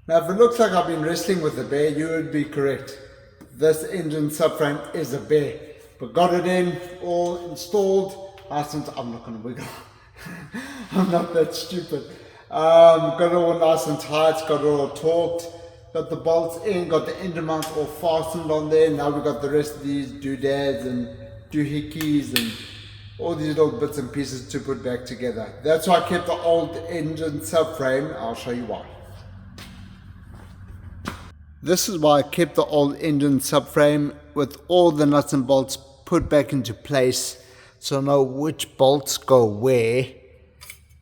Now if it looks like I've been wrestling with a bear, you would be correct. This engine subframe is a bear. But got it in, all installed. I'm not going to wiggle. I'm not that stupid. Got it all nice and tight, got it all torqued. Got the bolts in, got the engine mounts all fastened on there. Now we've got the rest of these doodads and doohickeys and all these little bits and pieces to put back together. That's why I kept the old engine subframe. I'll show you why. This is why I kept the old engine subframe with all the nuts and bolts put back into place, so I know which bolts go where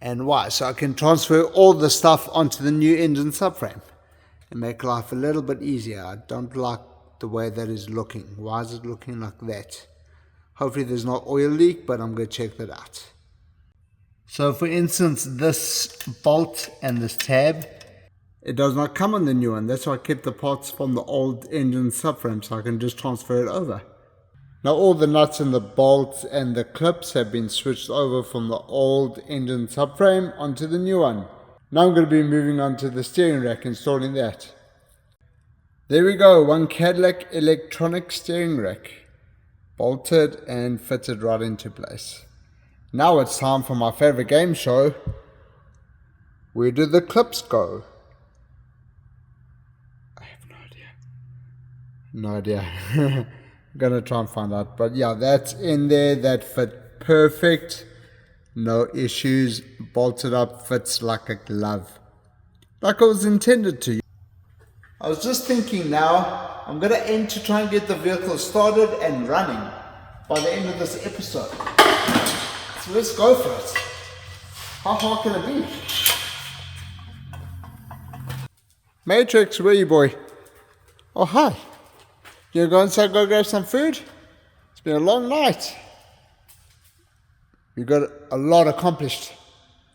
and why. So I can transfer all the stuff onto the new engine subframe and make life a little bit easier. I don't like the way that is looking. Why is it looking like that? Hopefully there's no oil leak, but I'm going to check that out. So for instance, this bolt and this tab, it does not come on the new one. That's why I kept the parts from the old engine subframe, so I can just transfer it over. Now all the nuts and the bolts and the clips have been switched over from the old engine subframe onto the new one. Now I'm going to be moving on to the steering rack, installing that. There we go, one Cadillac electronic steering rack. Bolted and fitted right into place. Now it's time for my favorite game show. Where do the clips go? I have no idea. I'm gonna try and find out. But yeah, that's in there. That fit perfect. No issues. Bolted up, fits like a glove. Like it was intended to. I was just thinking now, I'm going to aim to try and get the vehicle started and running by the end of this episode. So let's go for it. How hard can it be? Matrix, where are you, boy? Oh, hi. You go inside, go grab some food? It's been a long night. You got a lot accomplished.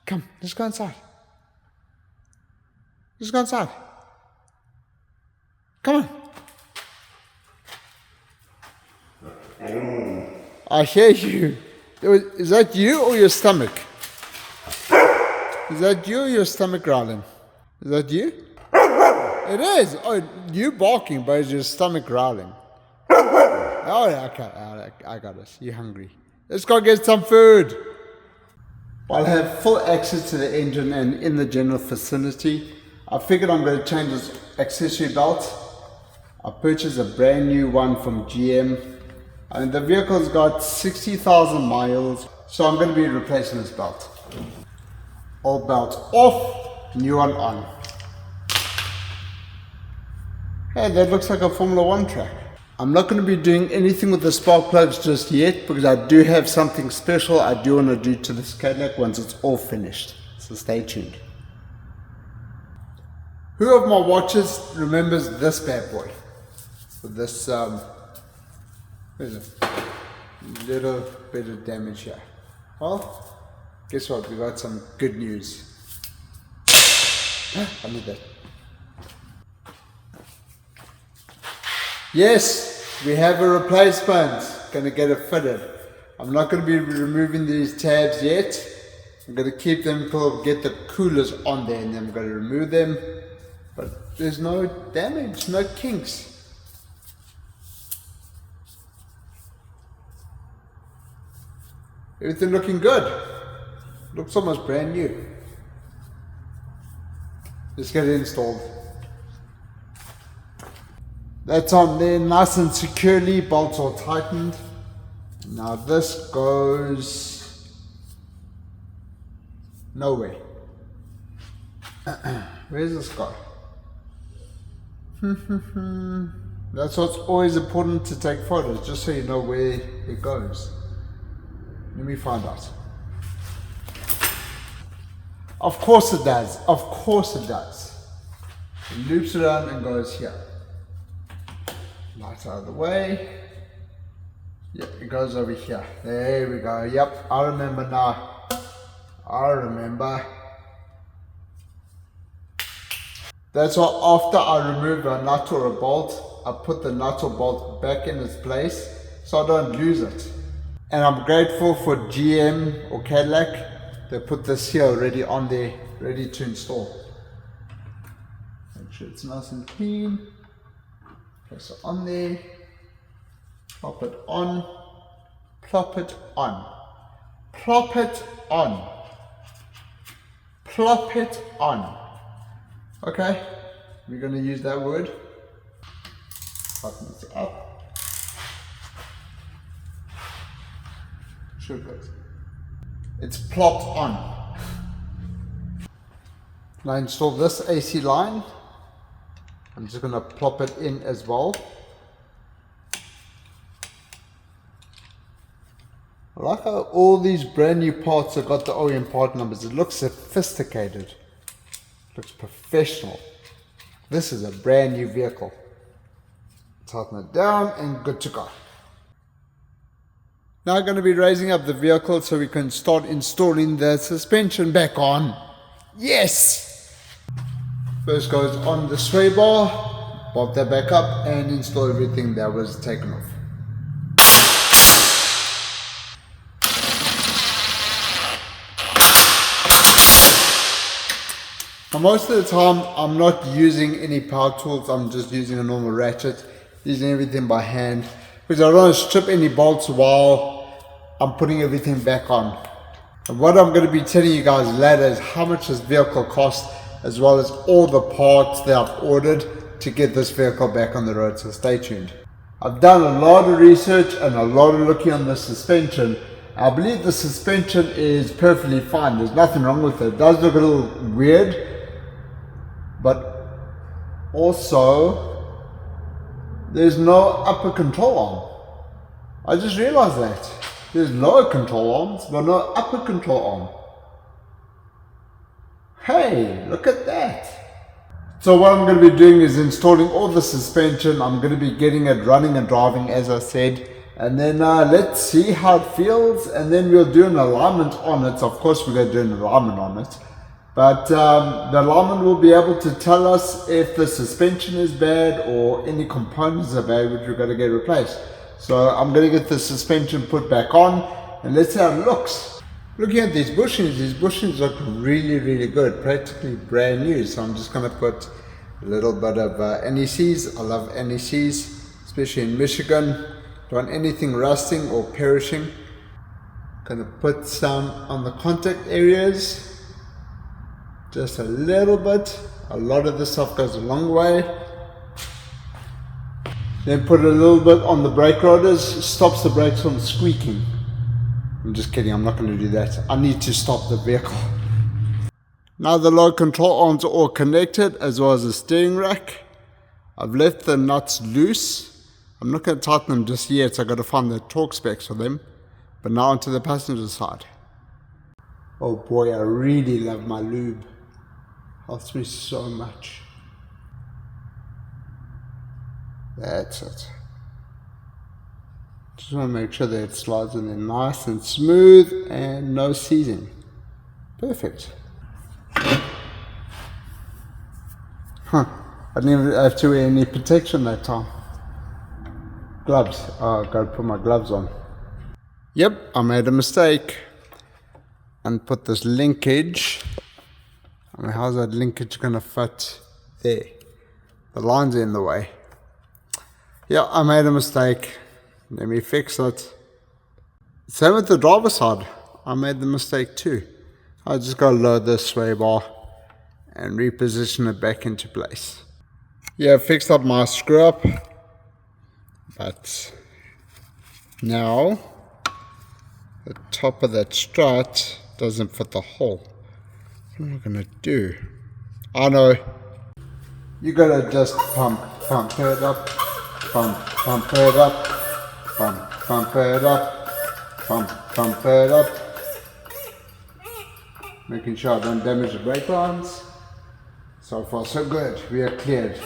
Come, let's go inside. Let's go inside. Come on. I hear you. Is that you or your stomach? Is that you or your stomach growling? Is that you? It is. Oh, you barking, but it's your stomach growling. Oh, yeah, okay. I got this. You're hungry. Let's go get some food. While I have full access to the engine and in the general vicinity, I figured I'm going to change this accessory belt. I purchased a brand new one from GM, and the vehicle's got 60,000 miles, so I'm going to be replacing this belt. Old belt off, new one on. Hey, that looks like a Formula 1 track. I'm not going to be doing anything with the spark plugs just yet, because I do have something special I do want to do to this Cadillac once it's all finished, so stay tuned. Who of my watchers remembers this bad boy? With this there's a little bit of damage here. Well, guess what? We got some good news. I need that. Yes, we have a replacement. Gonna get it fitted. I'm not gonna be removing these tabs yet. I'm gonna keep them until I get the coolers on there, and then I'm gonna remove them. But there's no damage, no kinks. Everything looking good. Looks almost brand new. Let's get it installed. That's on there nice and securely, bolts are tightened. Now this goes nowhere. Where's this guy? That's what's always important to take photos, just so you know where it goes. Let me find out. Of course it does. Of course it does. It loops around and goes here. Light out of the way. Yep, it goes over here. There we go. Yep, I remember now. I remember. That's why after I remove a nut or a bolt, I put the nut or bolt back in its place so I don't lose it. And I'm grateful for GM or Cadillac. They put this here already on there, ready to install. Make sure it's nice and clean. Place it on there. Plop it on. Plop it on. Plop it on. Plop it on. Okay, we're going to use that word. Tighten this up. It's plopped on. Now install this AC line. I'm just going to plop it in as well. I like how all these brand new parts have got the OEM part numbers. It looks sophisticated. It looks professional. This is a brand new vehicle. Tighten it down and good to go. Now I'm going to be raising up the vehicle so we can start installing the suspension back on. Yes! First goes on the sway bar, pop that back up and install everything that was taken off. Now most of the time I'm not using any power tools, I'm just using a normal ratchet, using everything by hand. Because I don't want to strip any bolts while I'm putting everything back on. And what I'm going to be telling you guys later is how much this vehicle costs, as well as all the parts that I've ordered to get this vehicle back on the road, so stay tuned. I've done a lot of research and a lot of looking on the suspension. I believe the suspension is perfectly fine, there's nothing wrong with it. It does look a little weird, but also there's no upper control arm. I just realized that. There's lower control arms, but no upper control arm. Hey, look at that. So what I'm going to be doing is installing all the suspension. I'm going to be getting it running and driving, as I said. And then let's see how it feels. And then we'll do an alignment on it. So of course we're going to do an alignment on it. But the alignment will be able to tell us if the suspension is bad or any components are bad which we're going to get replaced. So I'm going to get the suspension put back on and let's see how it looks. Looking at these bushings look really good, practically brand new. So I'm just going to put a little bit of NECs. I love NECs, especially in Michigan. Don't want anything rusting or perishing. Going to put some on the contact areas. Just a little bit. A lot of this stuff goes a long way. Then put a little bit on the brake rotors. Stops the brakes from squeaking. I'm just kidding, I'm not going to do that. I need to stop the vehicle. Now the low control arms are all connected, as well as the steering rack. I've left the nuts loose. I'm not going to tighten them just yet, so I've got to find the torque specs for them. But now onto the passenger side. Oh boy, I really love my lube. Helps me so much. That's it. Just want to make sure that it slides in there nice and smooth and no seizing. Perfect. I didn't even have to wear any protection that time. Gloves. Oh, I've got to put my gloves on. Yep, I made a mistake. And put this linkage. I mean, how's that linkage going to fit there? The lines are in the way. Yeah, I made a mistake. Let me fix it. Same with the driver's side. I made the mistake too. I just got to load this sway bar and reposition it back into place. Yeah, I fixed up my screw up. But now the top of that strut doesn't fit the hole. What am I going to do? I know. You got to just pump it up. Pump it up. Pump it up. Pump it up. Making sure I don't damage the brake lines. So far so good. We are cleared.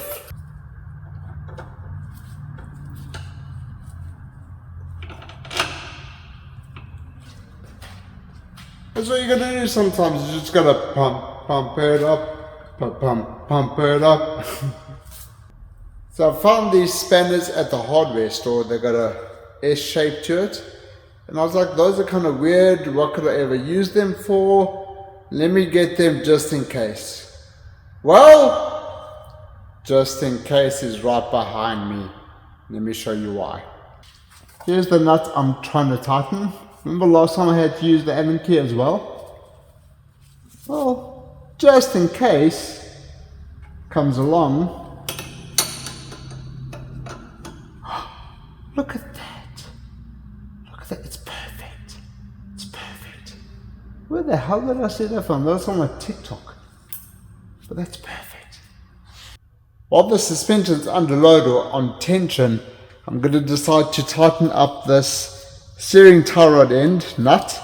That's what you're gonna do sometimes. You just gotta pump it up. Pump it up. So I found these spanners at the hardware store. They got a S shape to it. And I was like, those are kind of weird. What could I ever use them for? Let me get them just in case. Well, just in case is right behind me. Let me show you why. Here's the nut I'm trying to tighten. Remember last time I had to use the Allen key as well? Well, just in case comes along. Look at that. Look at that. It's perfect. It's perfect. Where the hell did I see that from? That was on my TikTok. But that's perfect. While the suspension's under load or on tension, I'm going to decide to tighten up this steering tie rod end nut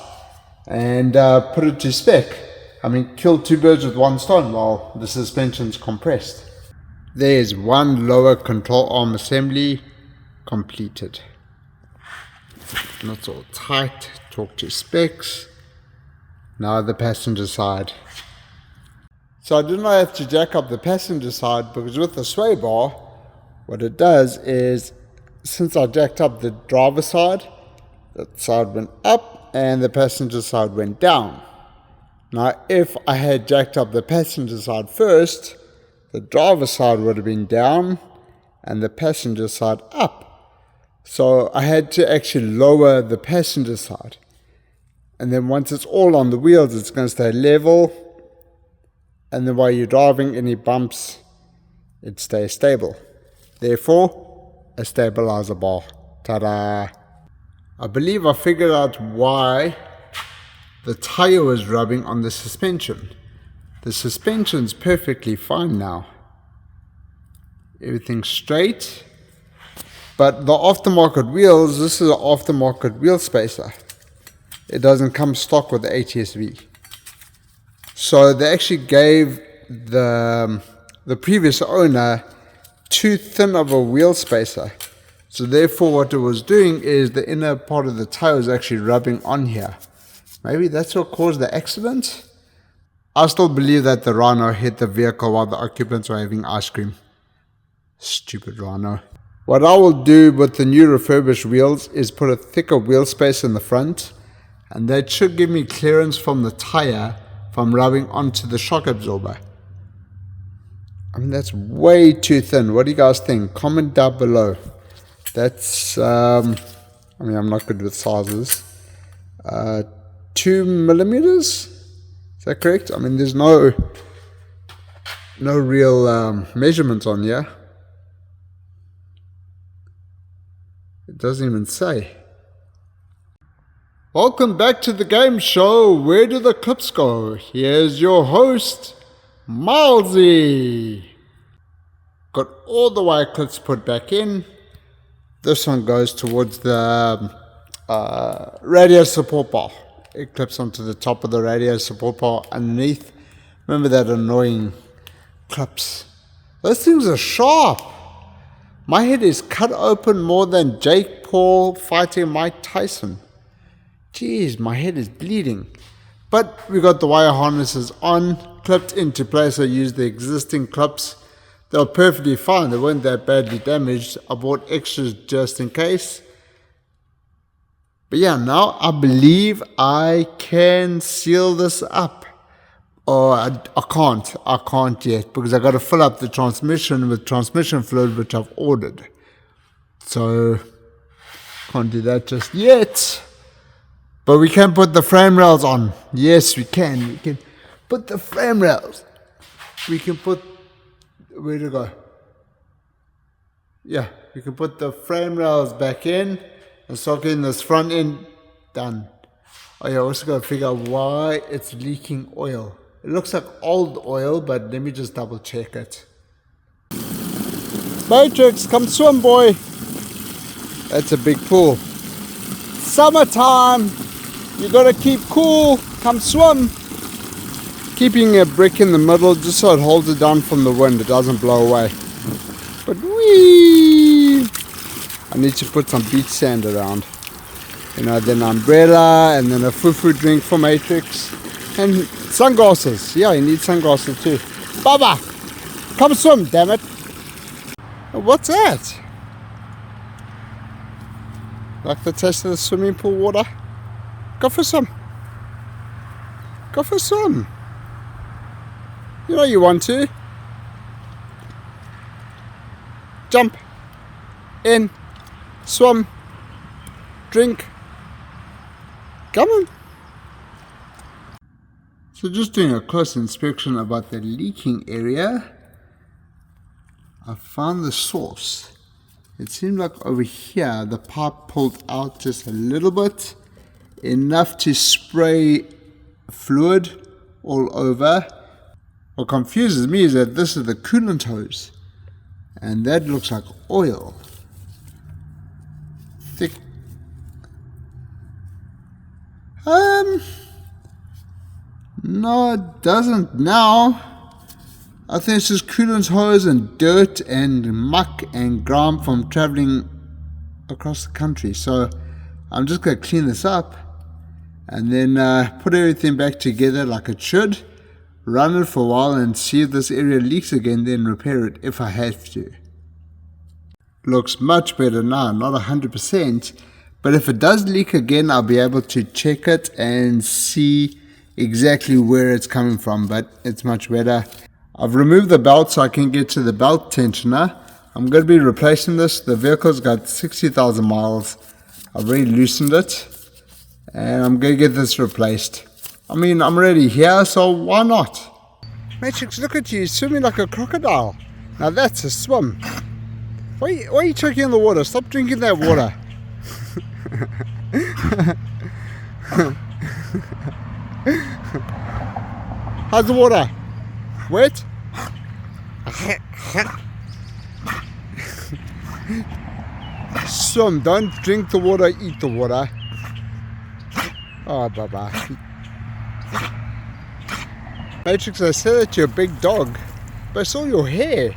and put it to spec. I mean, kill two birds with one stone while the suspension's compressed. There's one lower control arm assembly completed. Nuts all tight, torque to specs. Now the passenger side. So I did not have to jack up the passenger side because with the sway bar, what it does is, since I jacked up the driver side, that side went up and the passenger side went down. Now if I had jacked up the passenger side first, the driver side would have been down and the passenger side up. So I had to actually lower the passenger side. And then once it's all on the wheels, it's going to stay level. And then while you're driving, any bumps, it stays stable. Therefore, a stabilizer bar. Ta-da! I believe I figured out why the tire was rubbing on the suspension. The suspension's perfectly fine now. Everything's straight. But the aftermarket wheels, this is an aftermarket wheel spacer. It doesn't come stock with the ATS-V. So they actually gave the previous owner too thin of a wheel spacer. So therefore what it was doing is the inner part of the tire was actually rubbing on here. Maybe that's what caused the accident? I still believe that the Rhino hit the vehicle while the occupants were having ice cream. Stupid Rhino. What I will do with the new refurbished wheels is put a thicker wheel space in the front, and that should give me clearance from the tire from rubbing onto the shock absorber. I mean, that's way too thin. What do you guys think? Comment down below. That's, I mean, I'm not good with sizes. 2 millimeters? Is that correct? I mean, there's no real measurements on here. It doesn't even say. Welcome back to the game show. Where do the clips go? Here's your host, Milesy. Got all the wire clips put back in. This one goes towards the radiator support bar. It clips onto the top of the radiator support bar underneath. Remember that annoying clips? Those things are sharp. My head is cut open more than Jake Paul fighting Mike Tyson. Jeez, my head is bleeding. But we got the wire harnesses on, clipped into place. I used the existing clips. They were perfectly fine. They weren't that badly damaged. I bought extras just in case. But yeah, now I believe I can seal this up. Oh, I can't yet because I got to fill up the transmission with transmission fluid, which I've ordered. So can't do that just yet. But we can put the frame rails on. Yes, we can. We can put the frame rails. We can put, where to go? Yeah, we can put the frame rails back in and start getting this front end done. Oh yeah, also got to figure out why it's leaking oil. It looks like old oil, but let me just double check it. Matrix, come swim, boy. That's a big pool. Summertime. You gotta keep cool. Come swim. Keeping a brick in the middle just so it holds it down from the wind. It doesn't blow away. But wee! I need to put some beach sand around. You know, then an umbrella and then a foo-foo drink for Matrix. And sunglasses. Yeah, you need sunglasses too. Baba! Come swim, damn it. What's that? Like the taste of the swimming pool water? Go for some. Go for some. You know you want to. jump, in, swim, drink. Come on. So just doing a close inspection about the leaking area, I found the source. It seemed like over here the pipe pulled out just a little bit, enough to spray fluid all over. What confuses me is that this is the coolant hose, and that looks like oil. Thick. No, it doesn't now. I think it's just coolant hose and dirt and muck and grime from traveling across the country. So I'm just going to clean this up and then put everything back together like it should, run it for a while and see if this area leaks again, then repair it if I have to. Looks much better now, not 100%, but if it does leak again, I'll be able to check it and see exactly where it's coming from, but it's much better. I've removed the belt so I can get to the belt tensioner. I'm going to be replacing this. The vehicle's got 60,000 miles. I've already loosened it and I'm going to get this replaced. I mean, I'm already here, so why not? Matrix, look at you, swimming like a crocodile. Now that's a swim. Why are you choking in the water? Stop drinking that water. How's the water? Wet? Swim, don't drink the water, eat the water. Oh, bye-bye. Matrix, I said that you're a big dog, but it's all your hair.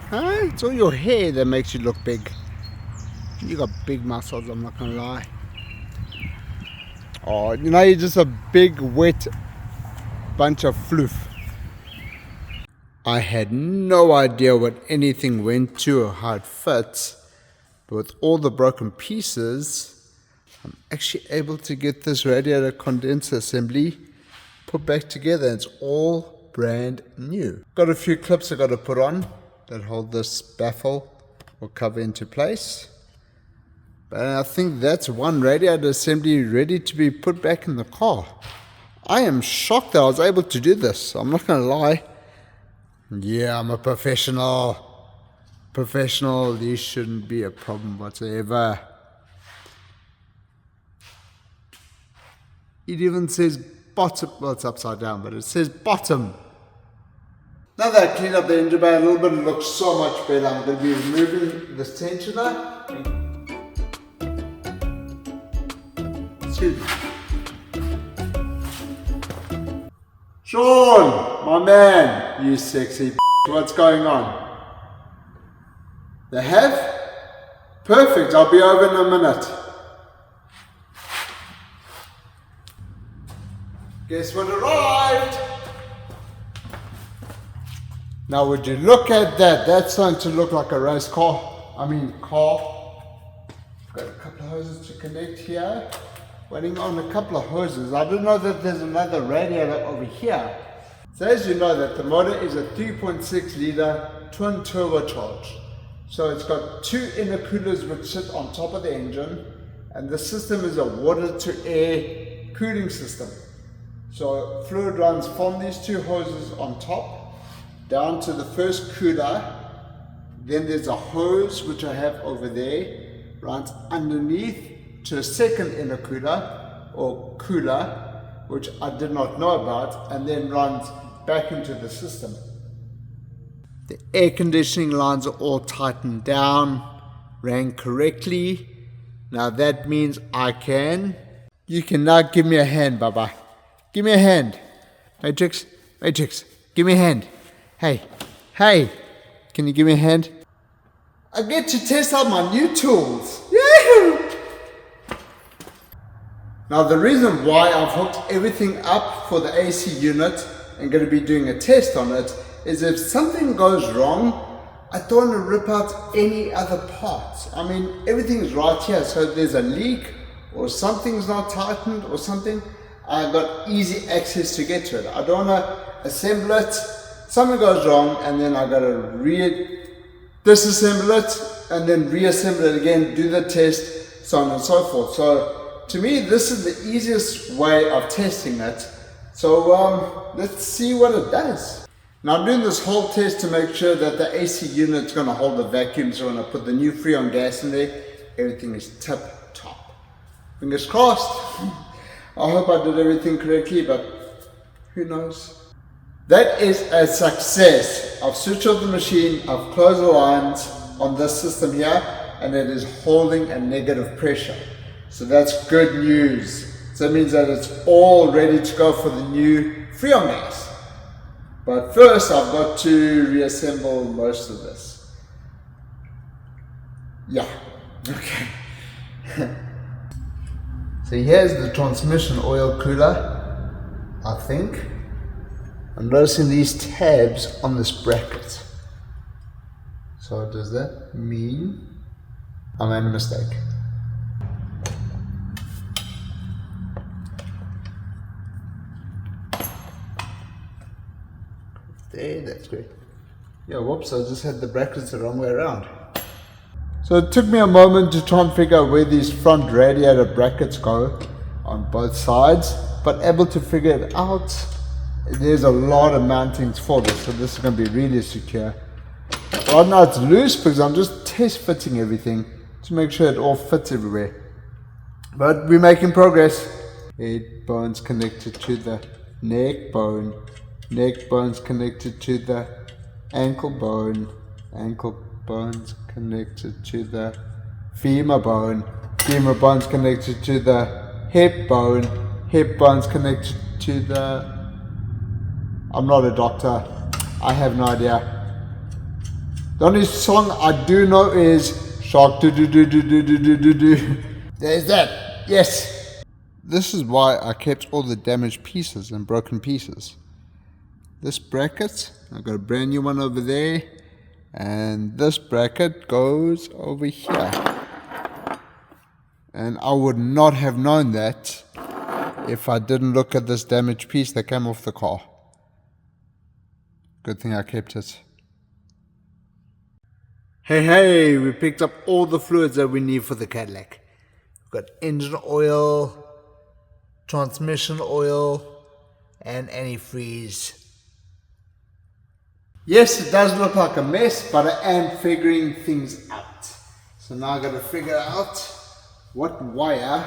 Huh? It's all your hair that makes you look big. You got big muscles, I'm not gonna lie. Oh, you know, you're just a big, wet bunch of floof. I had no idea what anything went to or how it fits, but with all the broken pieces, I'm actually able to get this radiator condenser assembly put back together. It's all brand new. Got a few clips I got to put on that hold this baffle or cover into place. But I think that's one radiator assembly ready to be put back in the car. I am shocked that I was able to do this. I'm not going to lie. Yeah, I'm a professional. Professional, these shouldn't be a problem whatsoever. It even says bottom. Well, it's upside down, but it says bottom. Now that I cleaned up the engine bay a little bit, it looks so much better. I'm going to be removing this tensioner. Excuse me. Sean, my man, you sexy what's going on? They have? Perfect, I'll be over in a minute. Guess what arrived? Now would you look at that? That's starting to look like a race car. Car. Got a couple of hoses to connect here. Waiting on a couple of hoses. I didn't know that there's another radiator over here. So as you know that the motor is a 3.6 litre twin turbocharged. So it's got two intercoolers which sit on top of the engine, and the system is a water to air cooling system. So fluid runs from these two hoses on top down to the first cooler. Then there's a hose which I have over there, runs underneath to a second intercooler or cooler, which I did not know about, and then runs back into the system. The air conditioning lines are all tightened down, ran correctly. Now that means you can now give me a hand, Baba. Give me a hand. Matrix, give me a hand. Hey, can you give me a hand? I get to test out my new tools. Yahoo! Now the reason why I've hooked everything up for the AC unit and going to be doing a test on it is if something goes wrong, I don't want to rip out any other parts. Everything's right here, so if there's a leak or something's not tightened or something, I've got easy access to get to it. I don't want to assemble it, something goes wrong, and then I've got to disassemble it, and then reassemble it again, do the test, so on and so forth. So to me, this is the easiest way of testing it. So let's see what it does. Now I'm doing this whole test to make sure that the AC unit is going to hold the vacuum. So when I put the new Freon gas in there, everything is tip top. Fingers crossed. I hope I did everything correctly, but who knows. That is a success. I've switched off the machine, I've closed the lines on this system here, and it is holding a negative pressure. So that's good news. So that means that it's all ready to go for the new Freon gas. But first I've got to reassemble most of this. Yeah, okay. So here's the transmission oil cooler, I think. I'm noticing these tabs on this bracket. So does that mean I made a mistake? There, that's great. Yeah, whoops, I just had the brackets the wrong way around. So it took me a moment to try and figure out where these front radiator brackets go on both sides, but able to figure it out. There's a lot of mountings for this, so this is going to be really secure. Right now it's loose because I'm just test fitting everything to make sure it all fits everywhere. But we're making progress. Head bone's connected to the neck bone. Neck bone's connected to the ankle bone. Ankle bone's connected to the femur bone. Femur bone's connected to the hip bone. Hip bone's connected to the... I'm not a doctor. I have no idea. The only song I do know is Shark do do do do do do do do do. There's that. Yes. This is why I kept all the damaged pieces and broken pieces. This bracket, I've got a brand new one over there, and this bracket goes over here. And I would not have known that if I didn't look at this damaged piece that came off the car. Good thing I kept it. Hey, we picked up all the fluids that we need for the Cadillac. We've got engine oil, transmission oil, and antifreeze. Yes, it does look like a mess, but I am figuring things out. So now I've got to figure out what wire,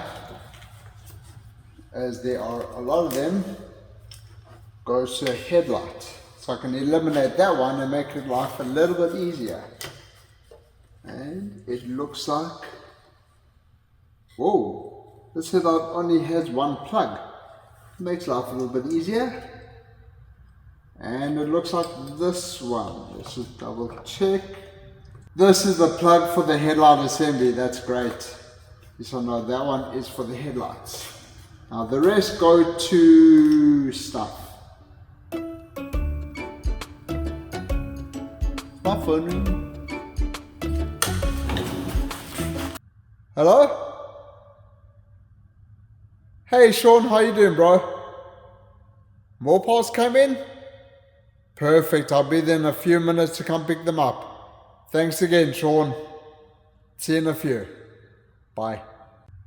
as there are a lot of them, goes to a headlight. So I can eliminate that one and make it life a little bit easier. And it looks like, whoa, this headlight only has one plug. Makes life a little bit easier. And it looks like this one. Let's just double check. This is the plug for the headlight assembly. That's great. So no, that one is for the headlights. Now the rest go to stuff. My phone ringing. Hello? Hey Sean, how you doing, bro? More parts came in? Perfect, I'll be there in a few minutes to come pick them up. Thanks again, Sean. See you in a few. Bye.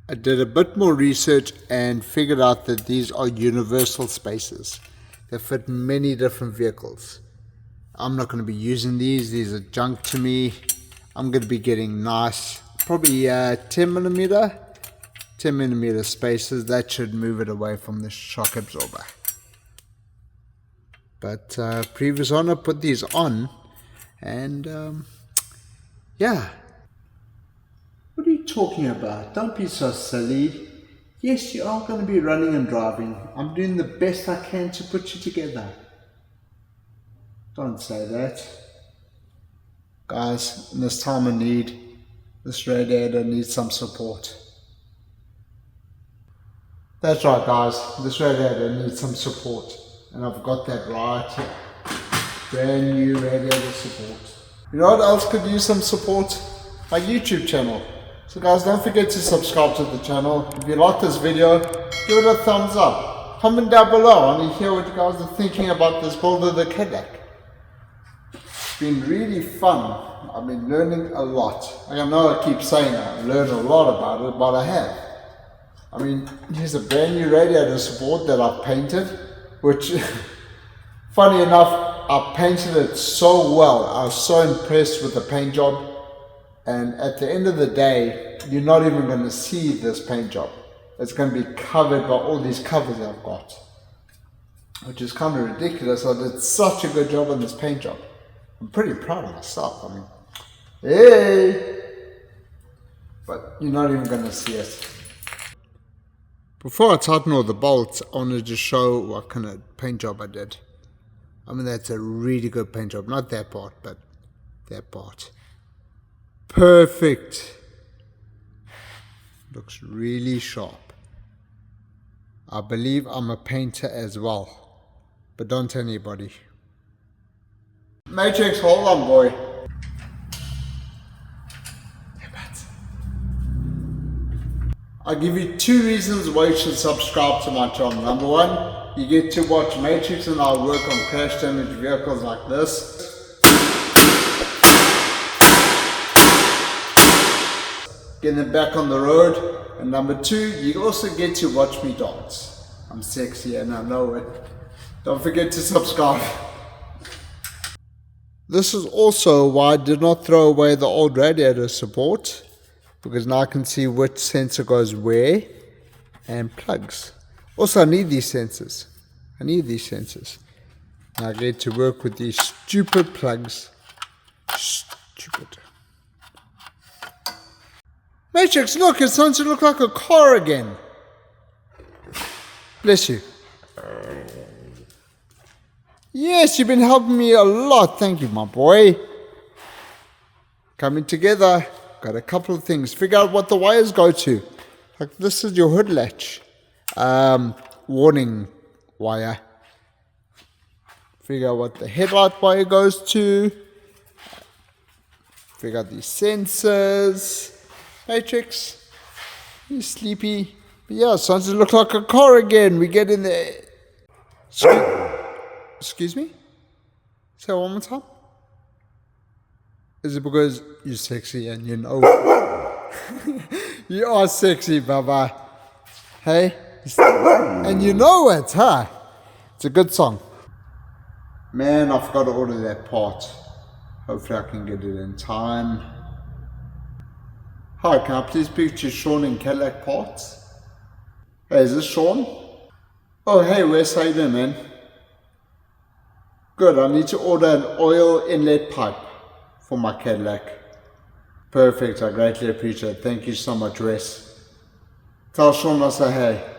I did a bit more research and figured out that these are universal spaces. They fit many different vehicles. I'm not going to be using these are junk to me. I'm going to be getting nice, probably 10 millimeter spaces. That should move it away from the shock absorber. But previous owner put these on, and yeah. What are you talking about? Don't be so silly. Yes, you are going to be running and driving. I'm doing the best I can to put you together. Don't say that. Guys, in this time of need, this radiator needs some support. That's right, guys. This radiator needs some support. And I've got that right here. Brand new radiator support. You know what else could use some support? My YouTube channel. So guys, don't forget to subscribe to the channel. If you like this video, give it a thumbs up. Comment down below. I want to hear what you guys are thinking about this build of the Cadillac. It's been really fun. I've been learning a lot. I know I keep saying I learned a lot about it, but I have. I mean, here's a brand new radiator support that I've painted, which, funny enough, I painted it so well. I was so impressed with the paint job. And at the end of the day, you're not even going to see this paint job. It's going to be covered by all these covers I've got, which is kind of ridiculous. I did such a good job on this paint job. I'm pretty proud of myself. I mean, hey! But you're not even going to see it. Before I tighten all the bolts, I wanted to show what kind of paint job I did. I mean, that's a really good paint job. Not that part, but that part. Perfect. Looks really sharp. I believe I'm a painter as well, but don't tell anybody. Matrix, hold on, boy. I'll give you 2 reasons why you should subscribe to my channel. Number 1, you get to watch Matrix and I work on crash damaged vehicles like this. Get them back on the road. And number 2, you also get to watch me dance. I'm sexy and I know it. Don't forget to subscribe. This is also why I did not throw away the old radiator support, because now I can see which sensor goes where, and plugs. Also, I need these sensors. I get to work with these stupid plugs. Stupid. Matrix, look, it's starting to look like a car again. Bless you. Yes, you've been helping me a lot. Thank you, my boy. Coming together. Got a couple of things. Figure out what the wires go to. Like this is your hood latch. Warning wire. Figure out what the headlight wire goes to. Figure out these sensors. Matrix. You sleepy. But yeah, it's starting to look like a car again. We get in there. Excuse me? Say it one more time. Is it because you're sexy and you know it? You are sexy, Baba. Hey? And you know it, huh? It's a good song. Man, I forgot to order that part. Hopefully I can get it in time. Hi, can I please speak to Sean in Cadillac Parts? Hey, is this Sean? Oh, hey Wes, how you doing, man? Good, I need to order an oil inlet pipe for my Cadillac. Perfect, I greatly appreciate it. Thank you so much, Wes. Tell Sean I say hey.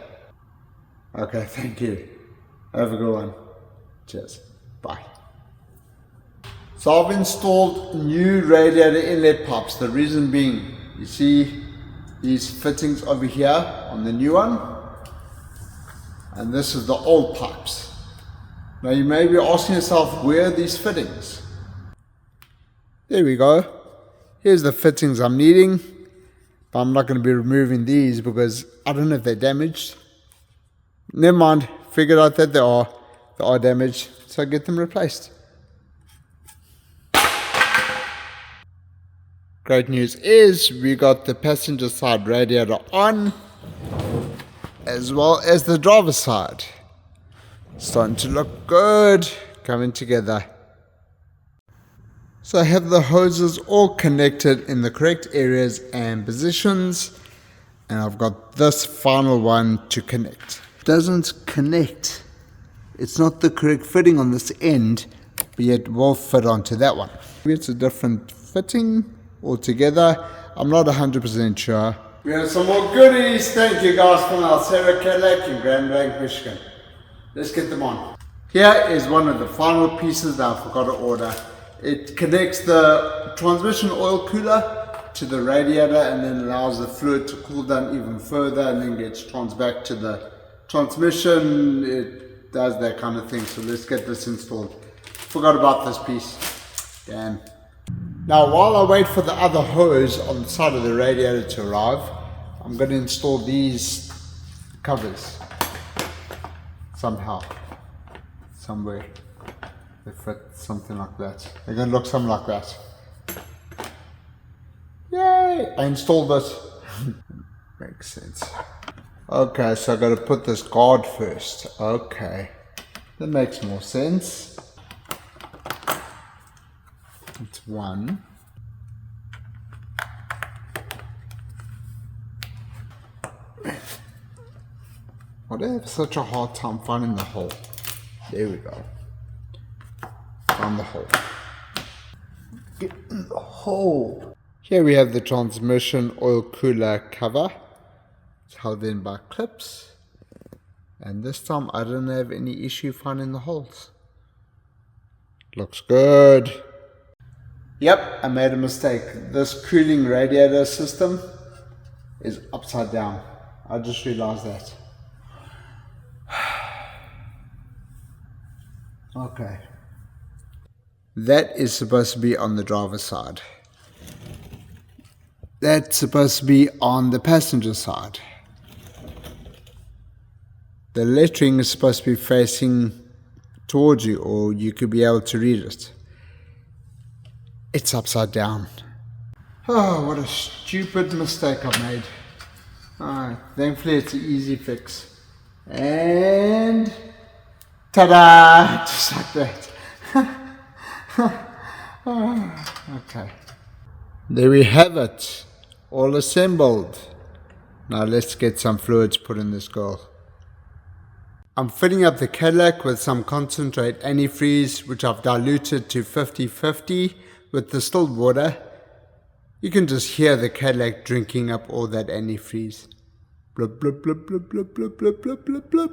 Okay, thank you. Have a good one. Cheers. Bye. So I've installed new radiator inlet pipes. The reason being, you see these fittings over here on the new one, and this is the old pipes. Now you may be asking yourself, where are these fittings? There we go. Here's the fittings I'm needing, but I'm not going to be removing these because I don't know if they're damaged. Never mind, figured out that they are damaged, so I get them replaced. Great news is we got the passenger side radiator on, as well as the driver's side. Starting to look good, coming together. So I have the hoses all connected in the correct areas and positions, and I've got this final one to connect. It doesn't connect. It's not the correct fitting on this end, but yet will fit onto that one. Maybe it's a different fitting altogether. I'm not 100% sure. We have some more goodies. Thank you guys from our Serra Cadillac in Grand Blanc, Michigan. Let's get them on. Here is one of the final pieces that I forgot to order. It connects the transmission oil cooler to the radiator and then allows the fluid to cool down even further and then gets back to the transmission. It does that kind of thing. So let's get this installed. Forgot about this piece. Damn. Now while I wait for the other hose on the side of the radiator to arrive, I'm going to install these covers somehow, somewhere. They fit something like that. They're going to look something like that. Yay! I installed it. Makes sense. Okay, so I got to put this guard first. Okay, that makes more sense. It's one. Why do I have such a hard time finding the hole? There we go. Found the hole. Get in the hole. Here we have the transmission oil cooler cover. It's held in by clips. And this time I didn't have any issue finding the holes. Looks good. Yep, I made a mistake. This cooling radiator system is upside down. I just realized that. Okay. That is supposed to be on the driver's side. That's supposed to be on the passenger side. The lettering is supposed to be facing towards you, or you could be able to read it. It's upside down. Oh, what a stupid mistake I've made. Alright, thankfully it's an easy fix. And ta-da! Just like that. Okay. There we have it. All assembled. Now let's get some fluids put in this girl. I'm filling up the Cadillac with some concentrate antifreeze, which I've diluted to 50-50 with distilled water. You can just hear the Cadillac drinking up all that antifreeze. Blub, blub, blub, blub, blub, blub, blub, blub, blub, blub.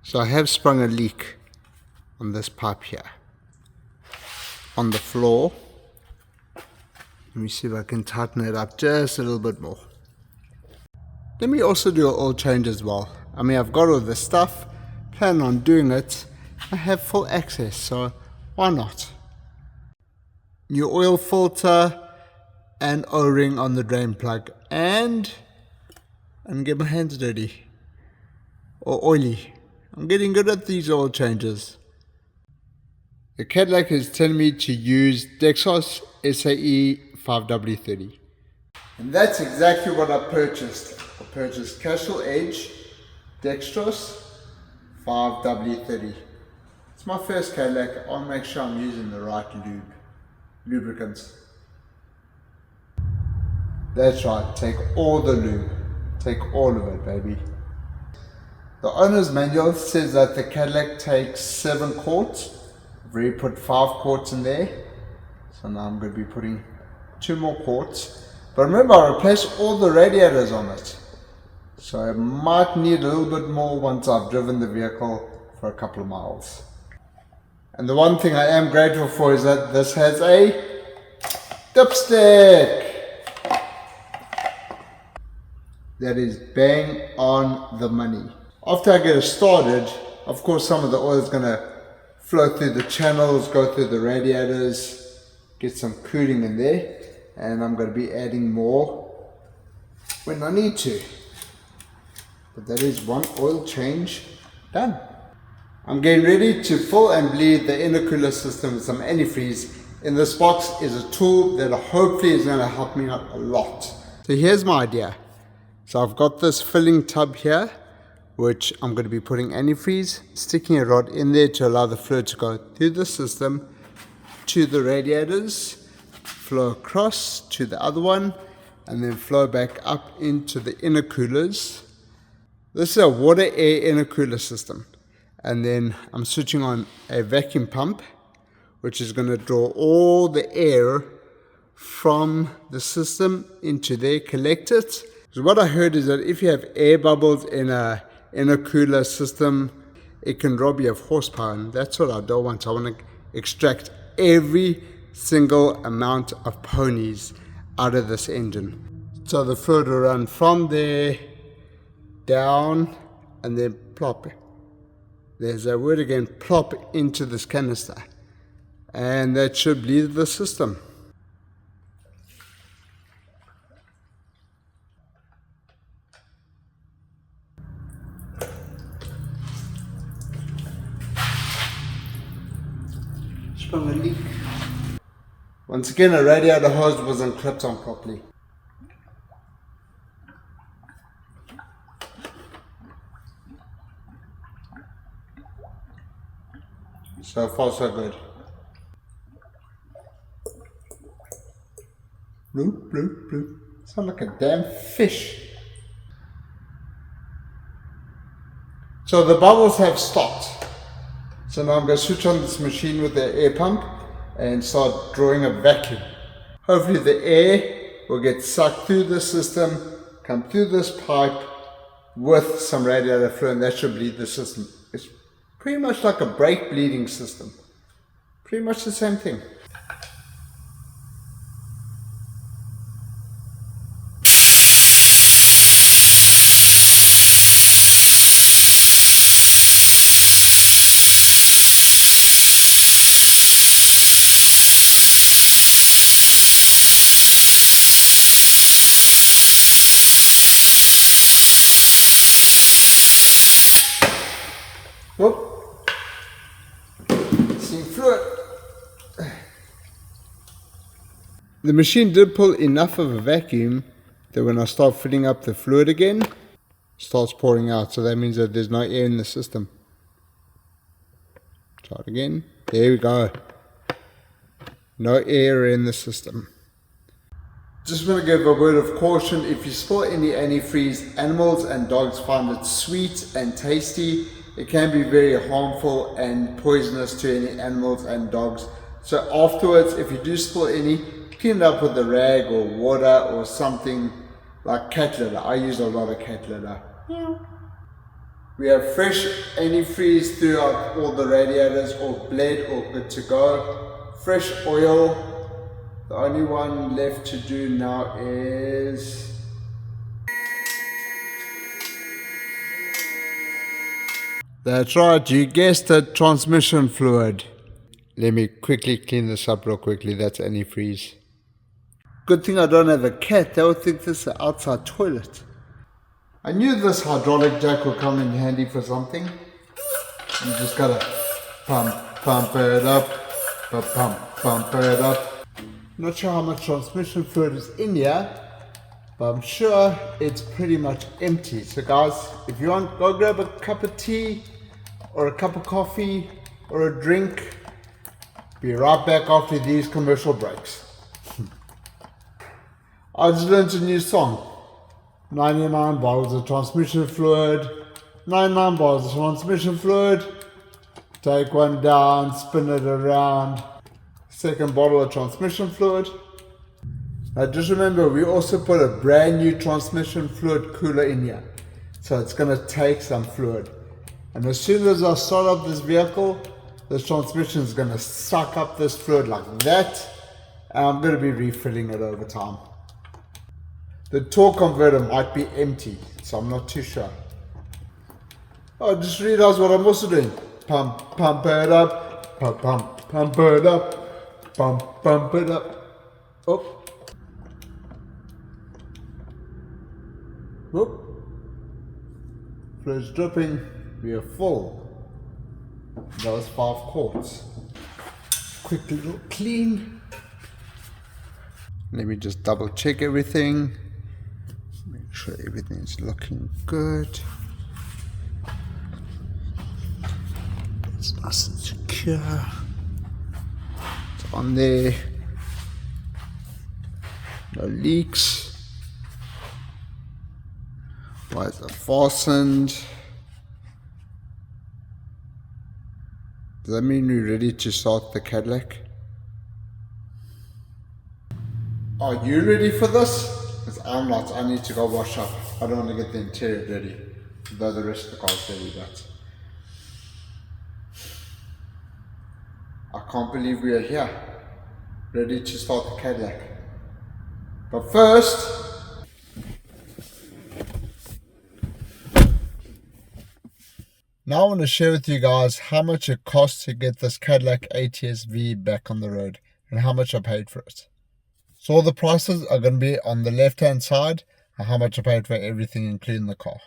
So I have sprung a leak on this pipe here, on the floor. Let me see if I can tighten it up just a little bit more. Let me also do an oil change as well. I mean, I've got all this stuff, plan on doing it. I have full access, so why not? New oil filter and O-ring on the drain plug, and get my hands dirty or oily. I'm getting good at these oil changes. The Cadillac is telling me to use Dexos SAE 5W30. And that's exactly what I purchased. I purchased Casual Edge Dextrose 5W30. It's my first Cadillac. I'll make sure I'm using the right lubricants. That's right, take all the lube. Take all of it, baby. The owner's manual says that the Cadillac takes 7 quarts. I've already put 5 quarts in there. So now I'm going to be putting 2 more quarts. But remember, I replaced all the radiators on it. So I might need a little bit more once I've driven the vehicle for a couple of miles. And the one thing I am grateful for is that this has a dipstick. That is bang on the money. After I get it started, of course some of the oil is going to flow through the channels, go through the radiators, get some cooling in there, and I'm going to be adding more when I need to. But that is one oil change done. I'm getting ready to fill and bleed the intercooler system with some antifreeze. In this box is a tool that hopefully is going to help me out a lot. So here's my idea. So I've got this filling tub here, which I'm going to be putting antifreeze, sticking a rod in there to allow the fluid to go through the system to the radiators, flow across to the other one, and then flow back up into the intercoolers. This is a water-air intercooler system. And then I'm switching on a vacuum pump, which is going to draw all the air from the system into there, collect it. So what I heard is that if you have air bubbles in a cooler system, it can rob you of horsepower, and that's what I don't want. I want to extract every single amount of ponies out of this engine. So the fluid will run from there down and then plop. There's that word again, plop into this canister, and that should bleed the system. on a leak. Once again, a radiator hose wasn't clipped on properly. So far so good. Bloop, bloop, bloop. Sound like a damn fish. So the bubbles have stopped. So now I'm going to switch on this machine with the air pump and start drawing a vacuum. Hopefully the air will get sucked through the system, come through this pipe with some radiator fluid, and that should bleed the system. It's pretty much like a brake bleeding system. Pretty much the same thing. Whoop. Seeing fluid. The machine did pull enough of a vacuum that when I start filling up the fluid again, it starts pouring out. So that means that there's no air in the system. Try it again. There we go. No air in the system. Just want to give a word of caution. If you spill any antifreeze, animals and dogs find it sweet and tasty. It can be very harmful and poisonous to any animals and dogs. So afterwards, if you do spill any, clean it up with a rag or water or something like cat litter. I use a lot of cat litter. Yeah. We have fresh antifreeze throughout all the radiators, all bled or good to go. Fresh oil. The only one left to do now is that's right, you guessed it, transmission fluid. Let me quickly clean this up real quickly. That's antifreeze. Good thing I don't have a cat. They would think this is an outside toilet. I knew this hydraulic jack would come in handy for something. You just gotta pump it up, pump it up. Not sure how much transmission fluid is in here, but I'm sure it's pretty much empty. So guys, if you want, go grab a cup of tea or a cup of coffee or a drink. Be right back after these commercial breaks. I just learned a new song. 99 bottles of transmission fluid. 99 bottles of transmission fluid. Take one down, spin it around. Second bottle of transmission fluid. Now just remember, we also put a brand new transmission fluid cooler in here. So it's going to take some fluid. And as soon as I start up this vehicle, this transmission is going to suck up this fluid like that. And I'm going to be refilling it over time. The torque converter might be empty, so I'm not too sure. Oh, just realize what I'm also doing. Pump it up, pump it up, pump it up. Oh. Whoop. Fluid's dripping. We are full. That was 5 quarts. Quick little clean. Let me just double check everything. Make sure everything's looking good. It's nice and secure. It's on there. No leaks. Wires are fastened. Does that mean we're ready to start the Cadillac? Are you ready for this? Because I'm not. I need to go wash up. I don't want to get the interior dirty. Though the rest of the car's dirty, but I can't believe we are here. Ready to start the Cadillac. But first, now I want to share with you guys how much it costs to get this Cadillac ATS-V back on the road and how much I paid for it. So all the prices are going to be on the left hand side and how much I paid for everything including the car.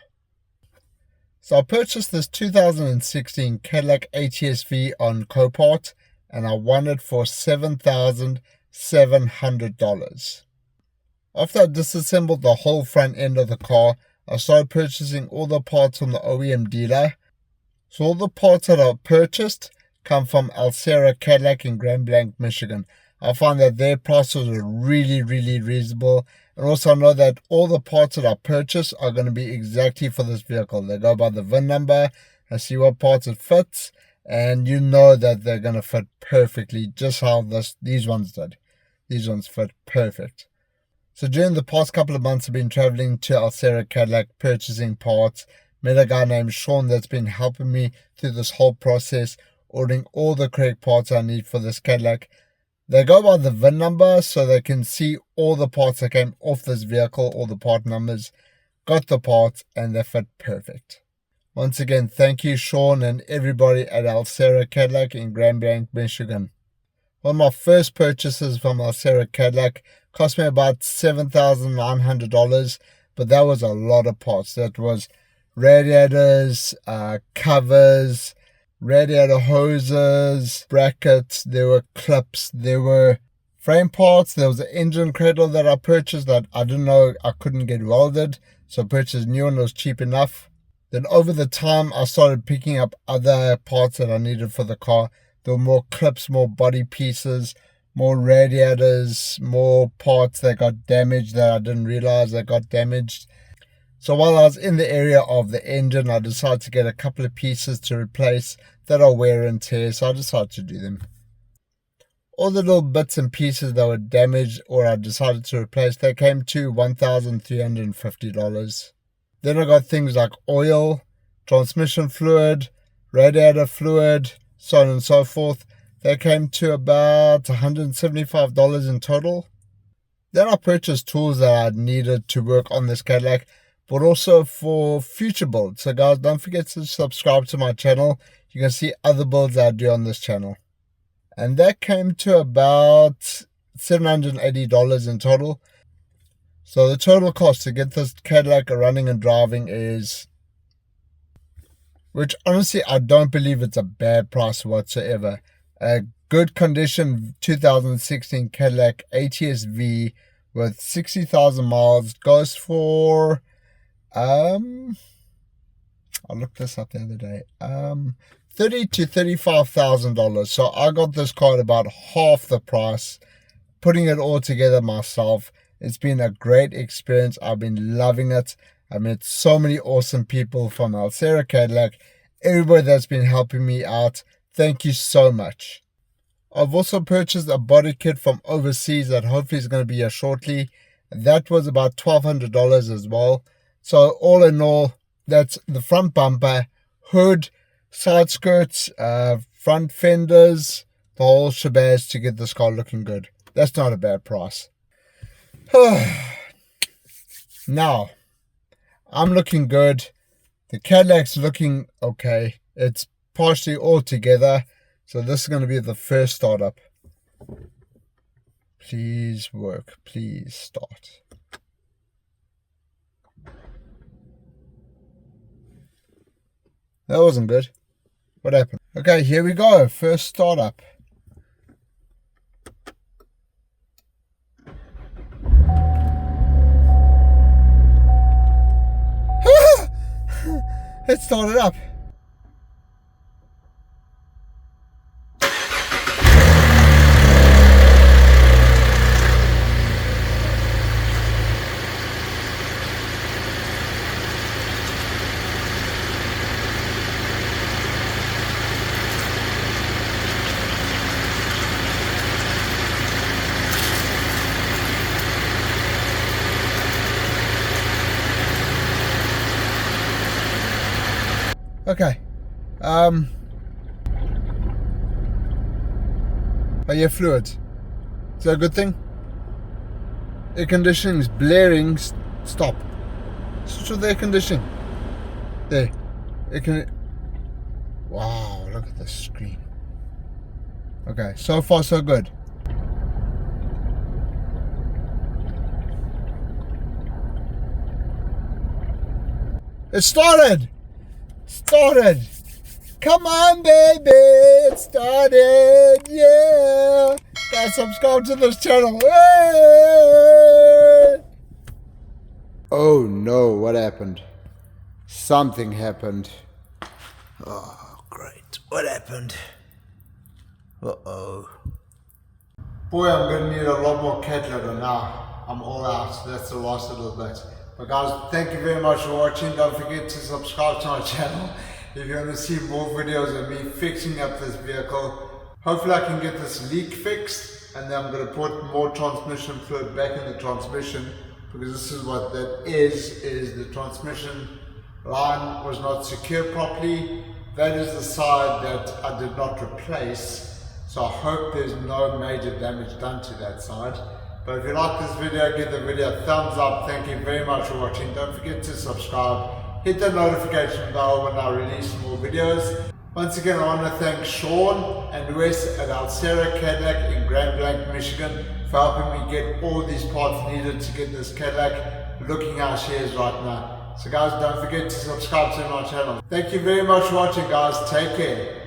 So I purchased this 2016 Cadillac ATS-V on Copart and I won it for $7,700. After I disassembled the whole front end of the car, I started purchasing all the parts from the OEM dealer. So all the parts that I purchased come from Serra Cadillac in Grand Blanc, Michigan. I found that their prices are really, really reasonable. And also I know that all the parts that I purchase are going to be exactly for this vehicle. They go by the VIN number and see what parts it fits. And you know that they're going to fit perfectly, just how these ones did. These ones fit perfect. So during the past couple of months, I've been traveling to Serra Cadillac, purchasing parts. Met a guy named Sean that's been helping me through this whole process, ordering all the correct parts I need for this Cadillac. They go by the VIN number so they can see all the parts that came off this vehicle, all the part numbers. Got the parts and they fit perfect. Once again, thank you Sean and everybody at Serra Cadillac in Grand Blanc, Michigan. One of my first purchases from Serra Cadillac cost me about $7,900, but that was a lot of parts. That was radiators, covers, radiator hoses, brackets, there were clips, there were frame parts, there was an engine cradle that I purchased that I didn't know I couldn't get welded, so I purchased new one. It was cheap enough. Then over the time I started picking up other parts that I needed for the car. There were more clips, more body pieces, more radiators, more parts that got damaged that I didn't realize that got damaged. So while I was in the area of the engine, I decided to get a couple of pieces to replace that are wear and tear, so I decided to do them. All the little bits and pieces that were damaged or I decided to replace, they came to $1,350. Then I got things like oil, transmission fluid, radiator fluid, so on and so forth. They came to about $175 in total. Then I purchased tools that I needed to work on this Cadillac, but also for future builds. So guys, don't forget to subscribe to my channel. You can see other builds that I do on this channel. And that came to about $780 in total. So the total cost to get this Cadillac running and driving is, which honestly I don't believe it's a bad price whatsoever. A good condition 2016 Cadillac ATS-V with 60,000 miles goes for I looked this up the other day, $30,000 to $35,000. So I got this car at about half the price, putting it all together myself. It's been a great experience. I've been loving it. I met so many awesome people from Serra Cadillac. Everybody that's been helping me out, thank you so much. I've also purchased a body kit from overseas that hopefully is going to be here shortly. That was about $1,200 as well. So all in all, that's the front bumper, hood, side skirts, front fenders, the whole shebang to get this car looking good. That's not a bad price. Now, I'm looking good. The Cadillac's looking okay. It's partially all together. So this is going to be the first startup. Please work. Please start. That wasn't good. What happened? Okay, here we go. First startup. It started up. Okay. Are you fluids? Is that a good thing? Air conditioning is blaring. Stop. Switch off the air conditioning. There. Wow, look at the screen. Okay, so far so good. It started! Come on, baby, it started, yeah. Guys, subscribe to this channel. Hey! Oh no, what happened? Something happened. Oh, great. What happened? Uh-oh. Boy, I'm going to need a lot more cat litter now. I'm all out. That's the last little bit. But guys, thank you very much for watching. Don't forget to subscribe to my channel if you want to see more videos of me fixing up this vehicle. Hopefully I can get this leak fixed, and then I'm going to put more transmission fluid back in the transmission, because this is what that is the transmission line was not secured properly. That is the side that I did not replace, so I hope there's no major damage done to that side. But if you like this video, give the video a thumbs up. Thank you very much for watching. Don't forget to subscribe. Hit the notification bell when I release more videos. Once again, I want to thank Sean and Wes at our Serra Cadillac in Grand Blanc, Michigan for helping me get all these parts needed to get this Cadillac looking how she is right now. So guys, don't forget to subscribe to my channel. Thank you very much for watching, guys. Take care.